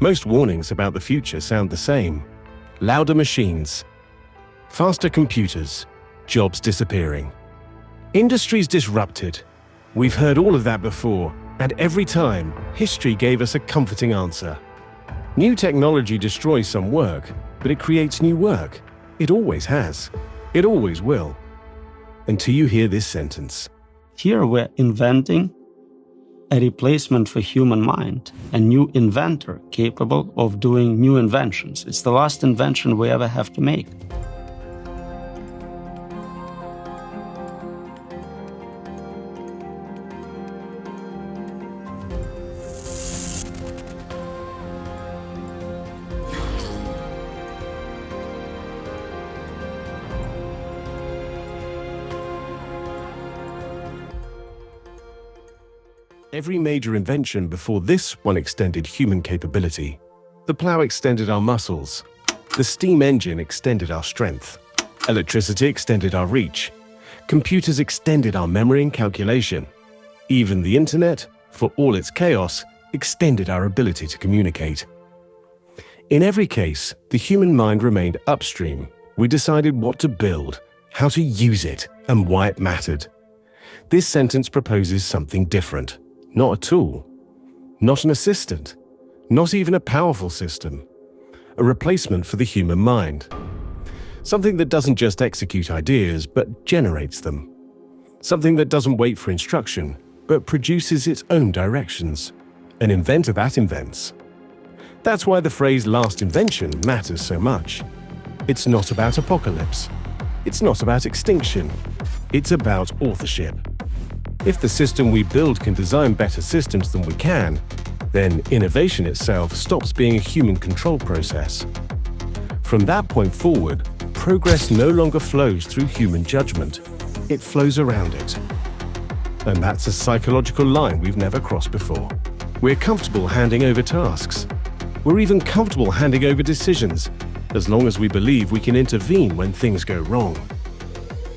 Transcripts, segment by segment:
Most warnings about the future sound the same. Louder machines, faster computers, jobs disappearing, industries disrupted. We've heard all of that before, and every time, history gave us a comforting answer. New technology destroys some work, but it creates new work. It always has. It always will. Until you hear this sentence. Here we're inventing a replacement for human mind, a new inventor capable of doing new inventions. It's the last invention we ever have to make. Every major invention before this one extended human capability. The plow extended our muscles. The steam engine extended our strength. Electricity extended our reach. Computers extended our memory and calculation. Even the internet, for all its chaos, extended our ability to communicate. In every case, the human mind remained upstream. We decided what to build, how to use it, and why it mattered. This sentence proposes something different. Not a tool, not an assistant, not even a powerful system. A replacement for the human mind. Something that doesn't just execute ideas, but generates them. Something that doesn't wait for instruction, but produces its own directions. An inventor that invents. That's why the phrase last invention matters so much. It's not about apocalypse. It's not about extinction. It's about authorship. If the system we build can design better systems than we can, then innovation itself stops being a human control process. From that point forward, progress no longer flows through human judgment. It flows around it. And that's a psychological line we've never crossed before. We're comfortable handing over tasks. We're even comfortable handing over decisions, as long as we believe we can intervene when things go wrong.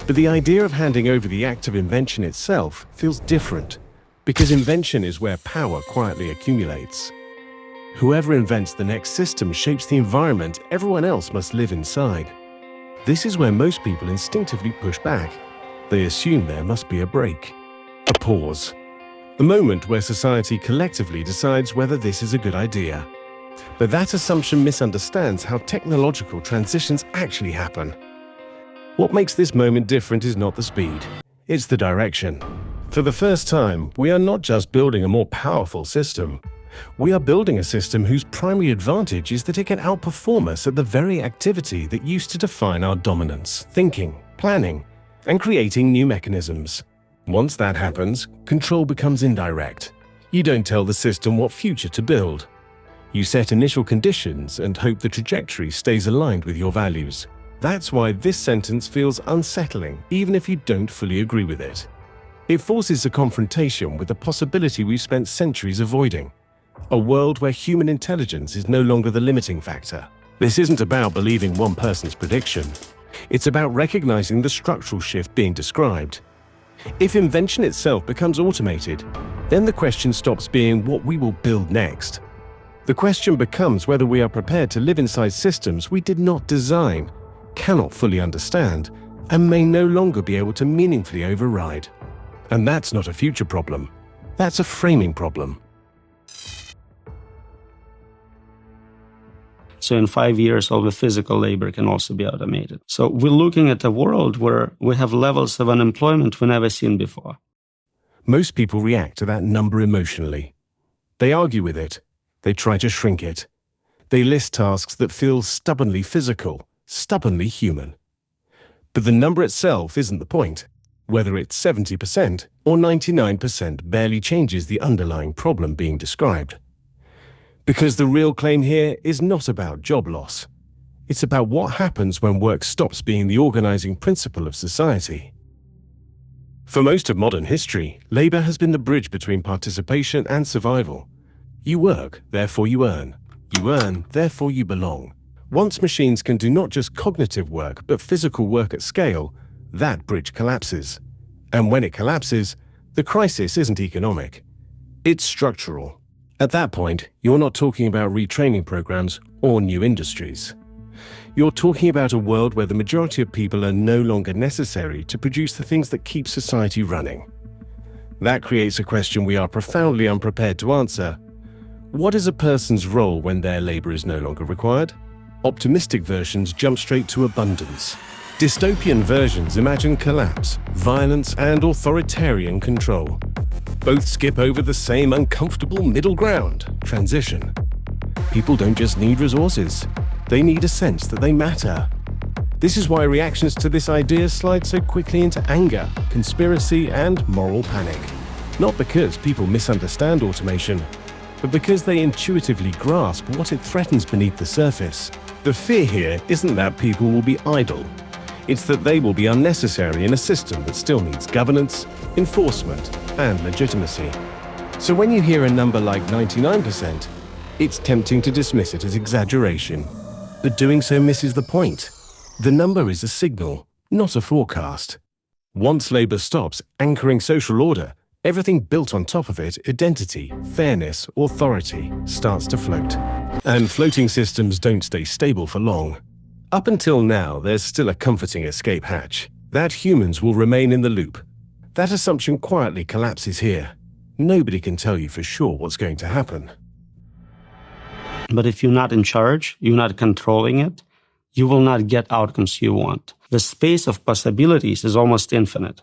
But the idea of handing over the act of invention itself feels different, because invention is where power quietly accumulates. Whoever invents the next system shapes the environment everyone else must live inside. This is where most people instinctively push back. They assume there must be a break, a pause, a moment where society collectively decides whether this is a good idea. But that assumption misunderstands how technological transitions actually happen. What makes this moment different is not the speed, it's the direction. For the first time, we are not just building a more powerful system. We are building a system whose primary advantage is that it can outperform us at the very activity that used to define our dominance: thinking, planning, and creating new mechanisms. Once that happens, control becomes indirect. You don't tell the system what future to build. You set initial conditions and hope the trajectory stays aligned with your values. That's why this sentence feels unsettling, even if you don't fully agree with it. It forces a confrontation with the possibility we've spent centuries avoiding. A world where human intelligence is no longer the limiting factor. This isn't about believing one person's prediction. It's about recognizing the structural shift being described. If invention itself becomes automated, then the question stops being what we will build next. The question becomes whether we are prepared to live inside systems we did not design, cannot fully understand, and may no longer be able to meaningfully override. And that's not a future problem. That's a framing problem. So in 5 years, all the physical labor can also be automated. So we're looking at a world where we have levels of unemployment we've never seen before. Most people react to that number emotionally. They argue with it. They try to shrink it. They list tasks that feel stubbornly physical, stubbornly human. But the number itself isn't the point. Whether it's 70% or 99% barely changes the underlying problem being described. Because the real claim here is not about job loss. It's about what happens when work stops being the organizing principle of society. For most of modern history, labor has been the bridge between participation and survival. You work, therefore you earn. You earn, therefore you belong. Once machines can do not just cognitive work, but physical work at scale, that bridge collapses. And when it collapses, the crisis isn't economic. It's structural. At that point, you're not talking about retraining programs or new industries. You're talking about a world where the majority of people are no longer necessary to produce the things that keep society running. That creates a question we are profoundly unprepared to answer. What is a person's role when their labor is no longer required? Optimistic versions jump straight to abundance. Dystopian versions imagine collapse, violence, and authoritarian control. Both skip over the same uncomfortable middle ground, transition. People don't just need resources. They need a sense that they matter. This is why reactions to this idea slide so quickly into anger, conspiracy, and moral panic. Not because people misunderstand automation, but because they intuitively grasp what it threatens beneath the surface. The fear here isn't that people will be idle. It's that they will be unnecessary in a system that still needs governance, enforcement, and legitimacy. So when you hear a number like 99%, it's tempting to dismiss it as exaggeration. But doing so misses the point. The number is a signal, not a forecast. Once labor stops anchoring social order, everything built on top of it, identity, fairness, authority, starts to float. And floating systems don't stay stable for long. Up until now, there's still a comforting escape hatch. That humans will remain in the loop. That assumption quietly collapses here. Nobody can tell you for sure what's going to happen. But if you're not in charge, you're not controlling it, you will not get outcomes you want. The space of possibilities is almost infinite.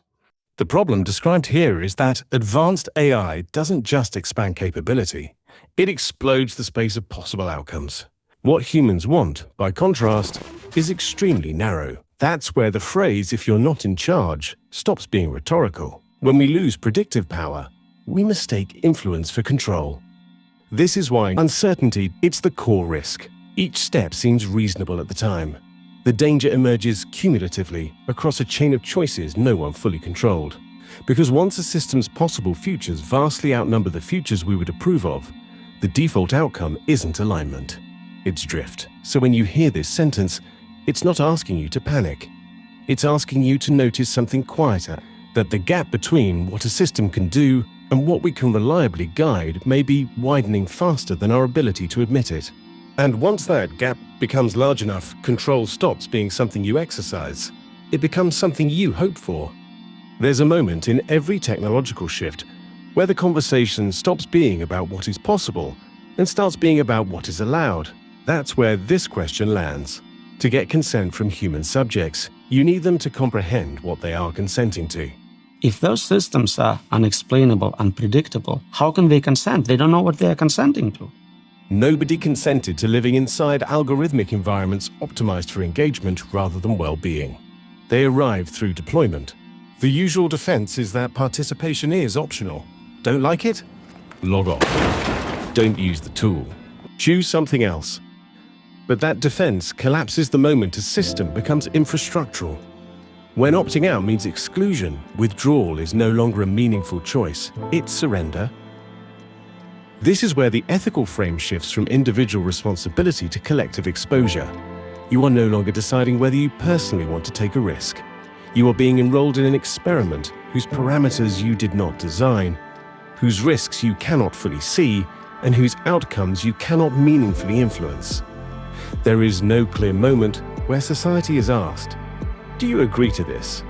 The problem described here is that advanced AI doesn't just expand capability, it explodes the space of possible outcomes. What humans want, by contrast, is extremely narrow. That's where the phrase, "if you're not in charge," stops being rhetorical. When we lose predictive power, we mistake influence for control. This is why uncertainty, it's the core risk. Each step seems reasonable at the time. The danger emerges cumulatively across a chain of choices no one fully controlled. Because once a system's possible futures vastly outnumber the futures we would approve of, the default outcome isn't alignment. It's drift. So when you hear this sentence, it's not asking you to panic. It's asking you to notice something quieter, that the gap between what a system can do and what we can reliably guide may be widening faster than our ability to admit it. And once that gap becomes large enough, control stops being something you exercise. It becomes something you hope for. There's a moment in every technological shift where the conversation stops being about what is possible and starts being about what is allowed. That's where this question lands. To get consent from human subjects, you need them to comprehend what they are consenting to. If those systems are unexplainable, unpredictable, how can they consent? They don't know what they are consenting to. Nobody consented to living inside algorithmic environments optimized for engagement rather than well-being. They arrived through deployment. The usual defense is that participation is optional. Don't like it? Log off. Don't use the tool. Choose something else. But that defense collapses the moment a system becomes infrastructural. When opting out means exclusion, withdrawal is no longer a meaningful choice. It's surrender. This is where the ethical frame shifts from individual responsibility to collective exposure. You are no longer deciding whether you personally want to take a risk. You are being enrolled in an experiment whose parameters you did not design, whose risks you cannot fully see, and whose outcomes you cannot meaningfully influence. There is no clear moment where society is asked, "Do you agree to this?"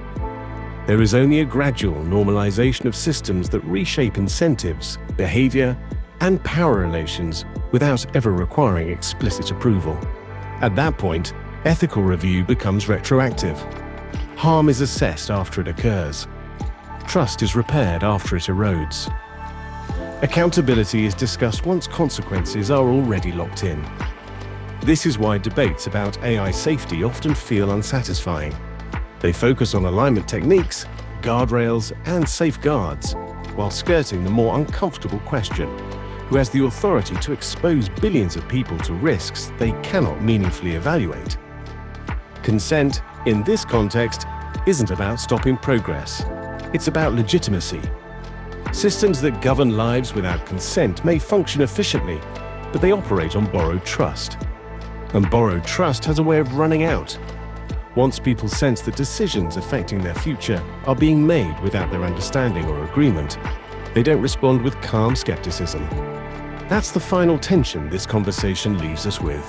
There is only a gradual normalization of systems that reshape incentives, behavior, and power relations without ever requiring explicit approval. At that point, ethical review becomes retroactive. Harm is assessed after it occurs. Trust is repaired after it erodes. Accountability is discussed once consequences are already locked in. This is why debates about AI safety often feel unsatisfying. They focus on alignment techniques, guardrails, and safeguards, while skirting the more uncomfortable question: who has the authority to expose billions of people to risks they cannot meaningfully evaluate? Consent, in this context, isn't about stopping progress. It's about legitimacy. Systems that govern lives without consent may function efficiently, but they operate on borrowed trust. And borrowed trust has a way of running out. Once people sense that decisions affecting their future are being made without their understanding or agreement, they don't respond with calm skepticism. That's the final tension this conversation leaves us with.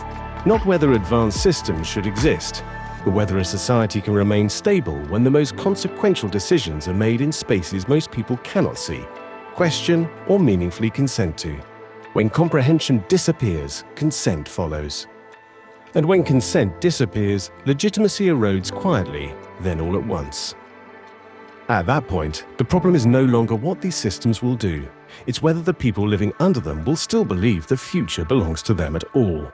Not whether advanced systems should exist, but whether a society can remain stable when the most consequential decisions are made in spaces most people cannot see, question, or meaningfully consent to. When comprehension disappears, consent follows. And when consent disappears, legitimacy erodes quietly, then all at once. At that point, the problem is no longer what these systems will do. It's whether the people living under them will still believe the future belongs to them at all.